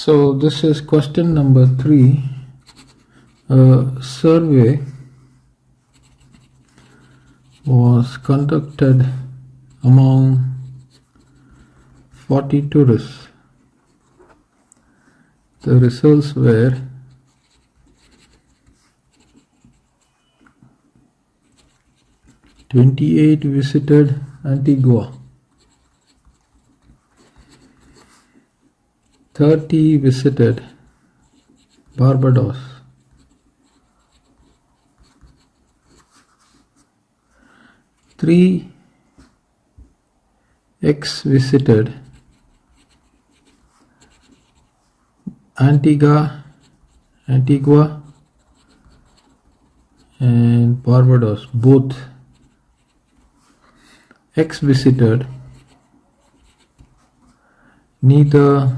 So this is question number 3. A survey was conducted among 40 tourists. The results were "28 visited Antigua, 30 visited Barbados, 3x visited Antigua and Barbados, both. X visited neither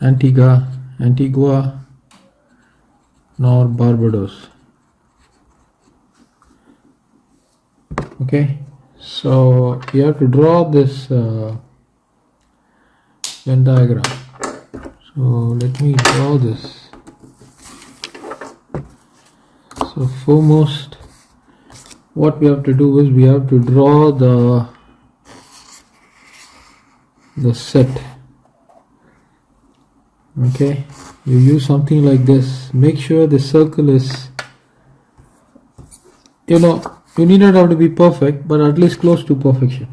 Antigua nor Barbados. Okay, so you have to draw this Venn diagram. So let me draw this. So foremost, what we have to do is we have to draw the set. Okay, you use something like this. Make sure the circle is, you need not have to be perfect, but at least close to perfection.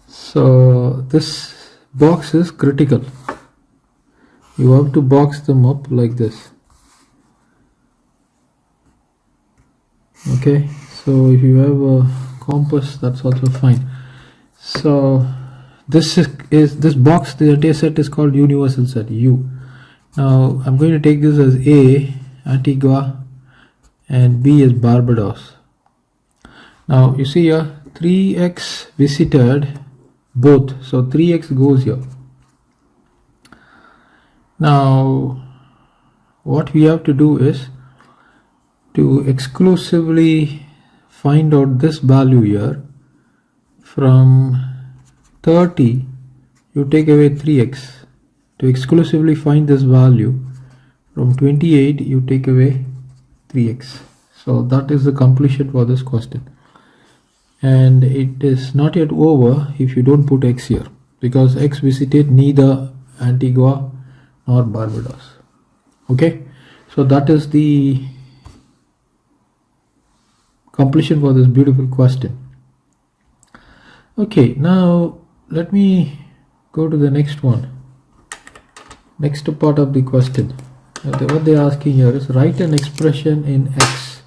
So this box is critical. You have to box them up like this. Okay, so if you have a compass, that's also fine. So this box, the entire set is called universal set, U. Now I'm going to take this as A, Antigua, and B is Barbados. Now you see here 3x visited both, so 3x goes here. Now what we have to do is to exclusively find out this value here. From 30 you take away 3x. To exclusively find this value, from 28 you take away 3x. So that is the completion for this question, and it is not yet over if you don't put x here, because x visited neither Antigua nor Barbados. Okay, so that is the completion for this beautiful question. Okay, now let me go to the next one. Next part of the question. What they are asking here is write an expression in x.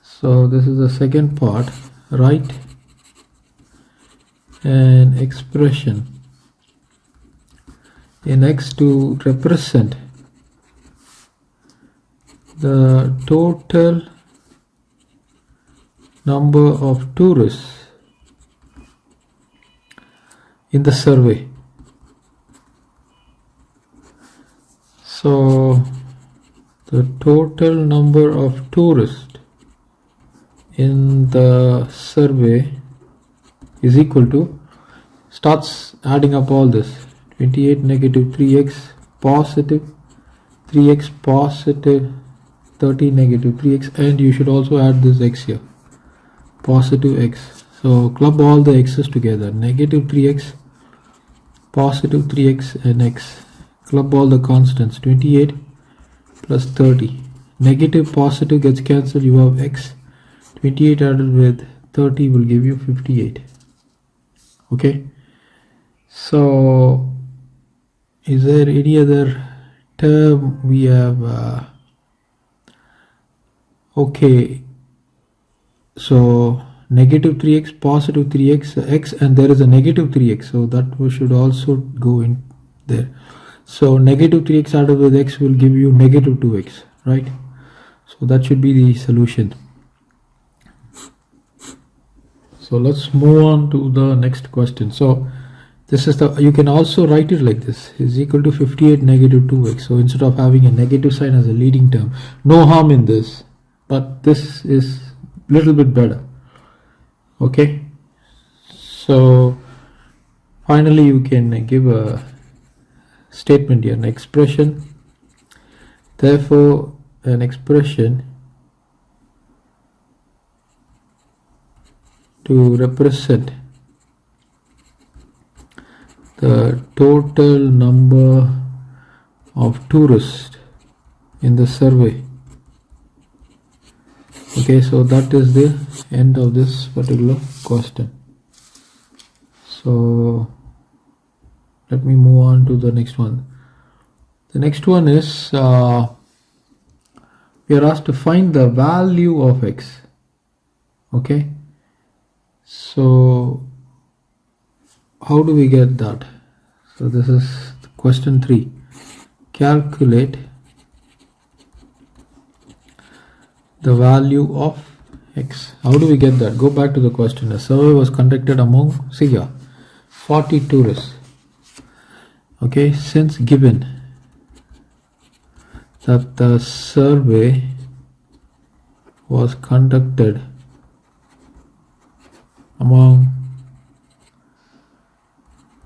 So this is the second part. Write an expression in x to represent the total number of tourists in the survey. So the total number of tourists in the survey is equal to, starts adding up all this, 28 negative 3x positive 3x positive 30 negative 3x, and you should also add this x here, positive x. So club all the x's together, negative 3x, positive 3x and x. Club all the constants, 28 plus 30. Negative positive gets cancelled, you have x. 28 added with 30 will give you 58. Okay, so is there any other term we have? Okay, so negative 3x, positive 3x, x, and there is a negative 3x, so that we should also go in there. So negative 3x added with x will give you negative 2x, right? So that should be the solution. So let's move on to the next question. So this is you can also write it like this, is equal to 58 negative 2x. So instead of having a negative sign as a leading term, no harm in this, but this is little bit better. Okay, so finally you can give a statement here, an expression. Therefore an expression to represent the total number of tourists in the survey. Okay, so that is the end of this particular question. So let me move on to the next one. The next one is we are asked to find the value of x. Okay, so how do we get that? So this is question 3. Calculate the value of x. How do we get that? Go back to the question. A survey was conducted among 40 tourists. Okay, since given that the survey was conducted among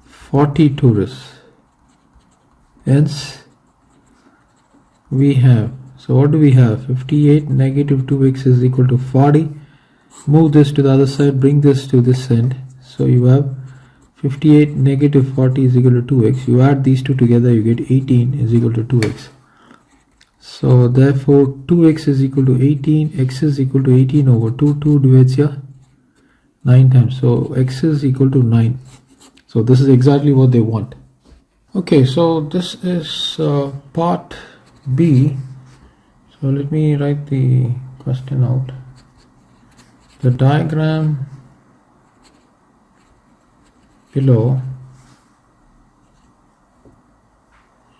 40 tourists, hence we have, so what do we have? 58 negative 2x is equal to 40. Move this to the other side, bring this to this end. So you have 58 negative 40 is equal to 2x. You add these two together, you get 18 is equal to 2x. So therefore 2x is equal to 18, x is equal to 18 over 2, 2 divides here 9 times. So x is equal to 9. So this is exactly what they want. Okay, so this is part B. So let me write the question out. The diagram below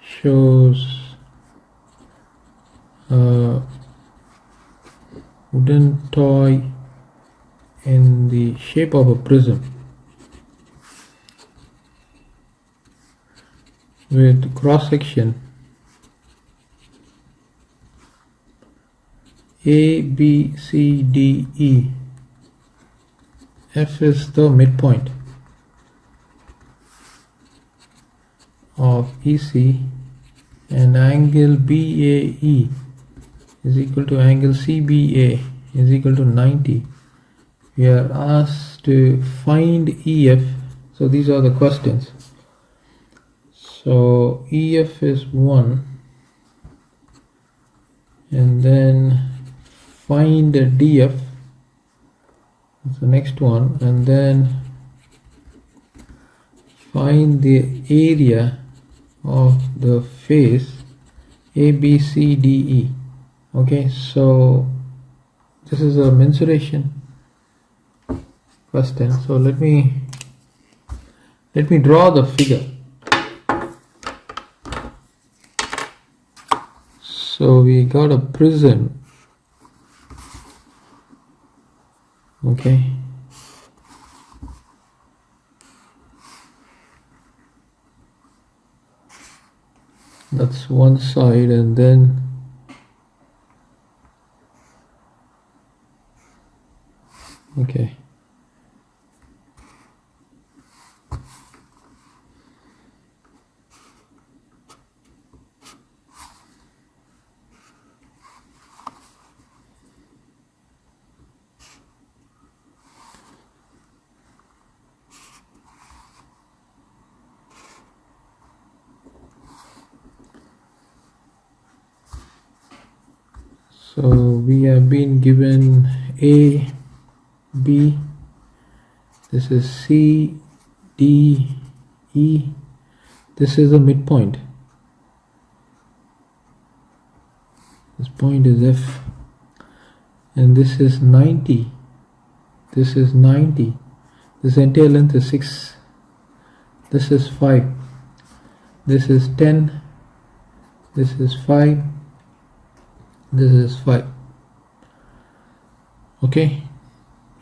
shows a wooden toy in the shape of a prism with cross section A, B, C, D, E. F is the midpoint of EC, and angle BAE is equal to angle CBA is equal to 90. We are asked to find EF. So these are the questions. So EF is 1, and then find the DF, that's the next one, and then find the area of the face ABCDE. Okay, so this is a mensuration question. So let me draw the figure. So we got a prism. Okay, that's one side, and then okay, so we have been given A, B, this is C, D, E, this is the midpoint, this point is F, and this is 90, this is 90, this entire length is 6, this is 5, this is 10, this is 5, this is 5. Okay,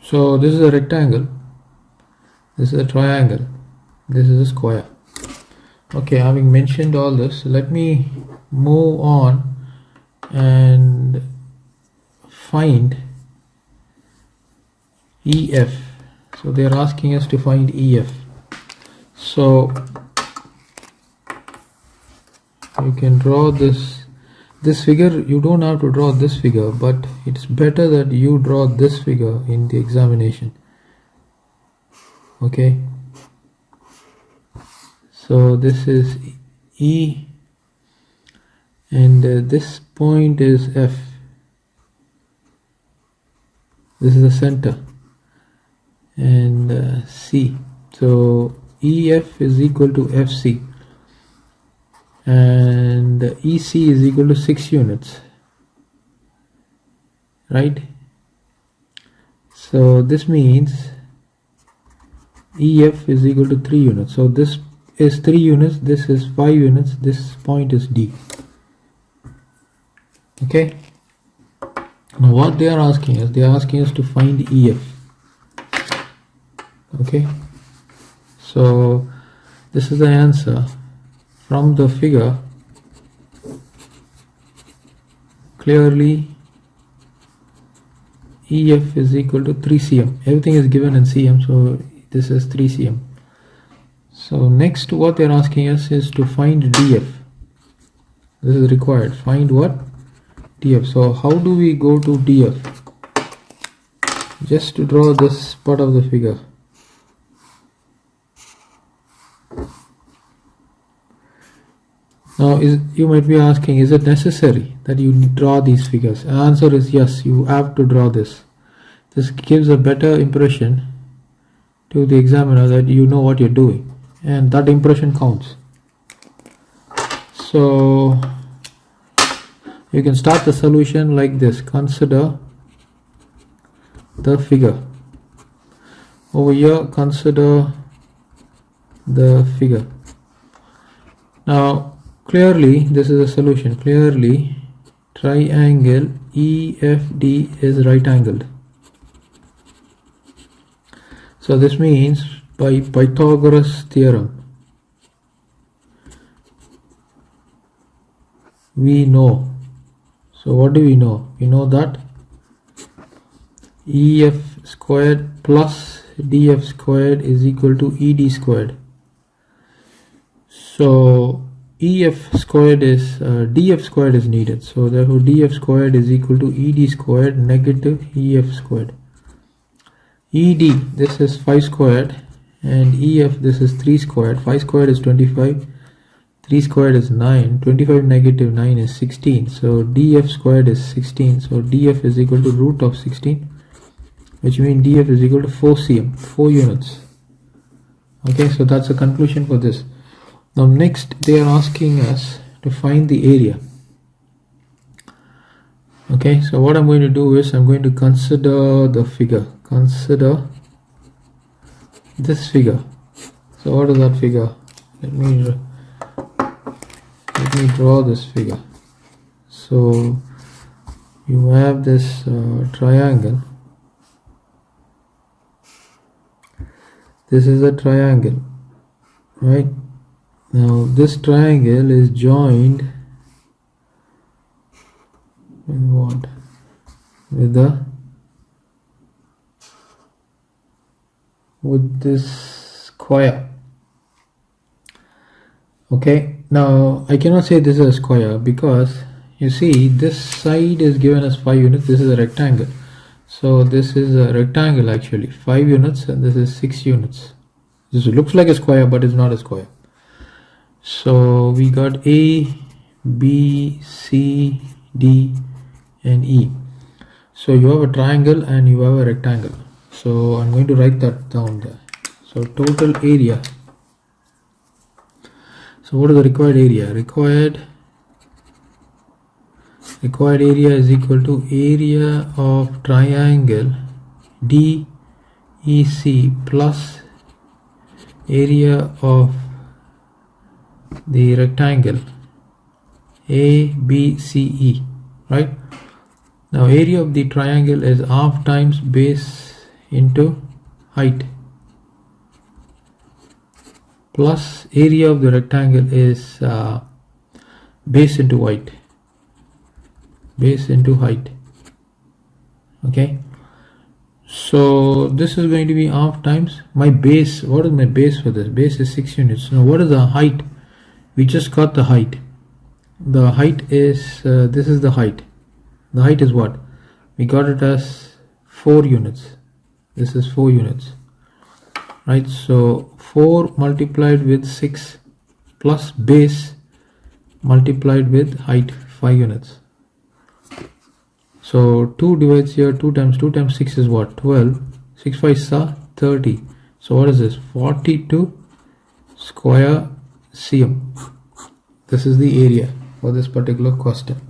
so this is a rectangle, this is a triangle, this is a square. Okay, having mentioned all this, let me move on and find EF. So they are asking us to find EF. So you can draw this figure. You don't have to draw this figure, but it's better that you draw this figure in the examination. Okay, so this is E, and this point is F. This is the center, and C. So EF is equal to FC, and EC is equal to 6 units, right? So this means EF is equal to 3 units. So this is 3 units, this is 5 units, this point is D. Okay, now what they are asking us, they are asking us to find EF. Okay, so this is the answer from the figure. Clearly EF is equal to 3 cm. Everything is given in cm, so this is 3 cm. So next what they are asking us is to find DF. This is required. Find what? DF. So how do we go to DF? Just to draw this part of the figure. Now you might be asking, is it necessary that you draw these figures? The answer is yes, you have to draw this. This gives a better impression to the examiner that you know what you're doing, and that impression counts. So you can start the solution like this. Consider the figure. Over here, consider the figure. Now clearly this is a solution. Clearly triangle EFD is right angled. So this means by Pythagoras theorem we know. So what do we know? We know that EF squared plus DF squared is equal to ED squared. So EF squared is DF squared is needed. So therefore DF squared is equal to ED squared negative EF squared. ED, this is 5 squared, and EF, this is 3 squared. 5 squared is 25, 3 squared is 9, 25 negative 9 is 16. So DF squared is 16. So DF is equal to root of 16, which means DF is equal to 4 cm, 4 units. Okay, so that's the conclusion for this. Now next they are asking us to find the area. Okay, so what I'm going to do is I'm going to consider the figure. Consider this figure. So what is that figure? Let me draw this figure. So you have this triangle. This is a triangle, right? Now this triangle is joined with what? With this square. Okay, now I cannot say this is a square because you see this side is given as 5 units. This is a rectangle. So this is a rectangle actually, 5 units, and this is 6 units. This looks like a square, but it's not a square. So we got A, B, C, D and E. So you have a triangle and you have a rectangle. So I'm going to write that down there. So total area. So what is the required area? Required area is equal to area of triangle DEC plus area of the rectangle ABCE, right? Now area of the triangle is half times base into height plus area of the rectangle is base into height. Okay, So this is going to be half times my base. What is my base for this? Base is 6 units. Now what is the height? We just got the height. The height is this is the height. The height is what? We got it as 4 units. This is 4 units, right? So 4 multiplied with 6 plus base multiplied with height 5 units. So 2 divides here, 2 times 6 is what? 12. 6 5 are 30. So what is this? 42 square cm. This is the area for this particular question.